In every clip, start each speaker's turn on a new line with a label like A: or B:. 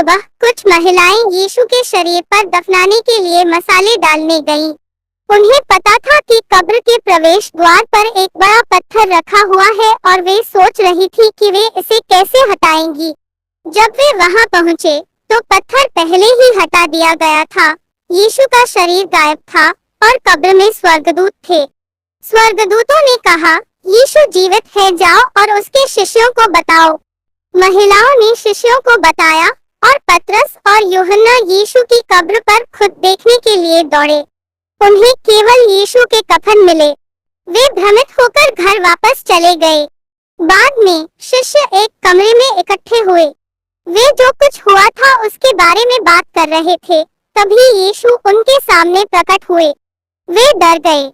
A: सुबह कुछ महिलाएं यीशु के शरीर पर दफनाने के लिए मसाले डालने गईं। उन्हें पता था कि कब्र के प्रवेश द्वार पर एक बड़ा पत्थर रखा हुआ है और वे सोच रही थी कि वे इसे कैसे हटाएंगी। जब वे वहां पहुंचे तो पत्थर पहले ही हटा दिया गया था। यीशु का शरीर गायब था और कब्र में स्वर्गदूत थे। स्वर्गदूतों ने कहा, यीशु जीवित है, जाओ और उसके शिष्यों को बताओ। महिलाओं ने शिष्यों को बताया और पतरस और यूहन्ना यीशु की कब्र पर खुद देखने के लिए दौड़े। उन्हें केवल यीशु के कफन मिले। वे भ्रमित होकर घर वापस चले गए। बाद में शिष्य एक कमरे में इकट्ठे हुए। वे जो कुछ हुआ था उसके बारे में बात कर रहे थे। तभी यीशु उनके सामने प्रकट हुए। वे डर गए।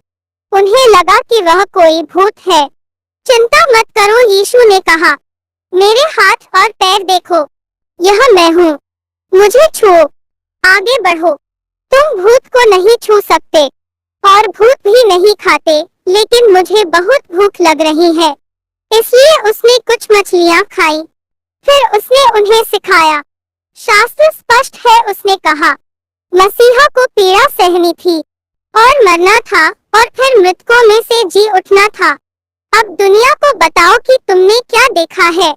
A: उन्हें लगा कि वह कोई भूत है। चिंता मत करो, यीशु ने कहा, मेरे हाथ और पैर देखो, यह मैं हूँ, मुझे छुओ, आगे बढ़ो। तुम भूत को नहीं छू सकते और भूत भी नहीं खाते, लेकिन मुझे बहुत भूख लग रही है, इसलिए उसने कुछ मछलियाँ खाई। फिर उसने उन्हें सिखाया। शास्त्र स्पष्ट है, उसने कहा, मसीहा को पीड़ा सहनी थी और मरना था और फिर मृतकों में से जी उठना था। अब दुनिया को बताओ कि तुमने क्या देखा है।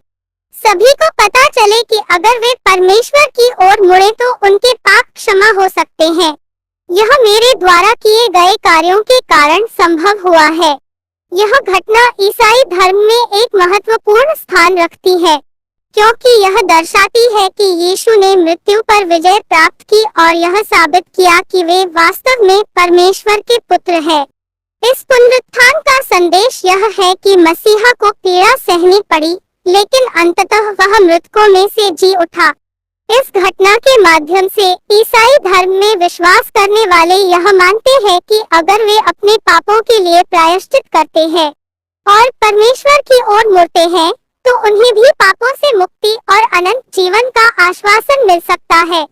A: सभी को पता चले कि अगर वे परमेश्वर की ओर मुड़े तो उनके पाप क्षमा हो सकते हैं। यह मेरे द्वारा किए गए कार्यों के कारण संभव हुआ है। यह घटना ईसाई धर्म में एक महत्वपूर्ण स्थान रखती है, क्योंकि यह दर्शाती है कि यीशु ने मृत्यु पर विजय प्राप्त की और यह साबित किया कि वे वास्तव में परमेश्वर के पुत्र हैं। इस पुनरुत्थान का संदेश यह है कि मसीहा को पीड़ा सहनी पड़ी, लेकिन अंततः वह मृतकों में से जी उठा। इस घटना के माध्यम से ईसाई धर्म में विश्वास करने वाले यह मानते हैं कि अगर वे अपने पापों के लिए प्रायश्चित करते हैं और परमेश्वर की ओर मुड़ते हैं, तो उन्हें भी पापों से मुक्ति और अनंत जीवन का आश्वासन मिल सकता है।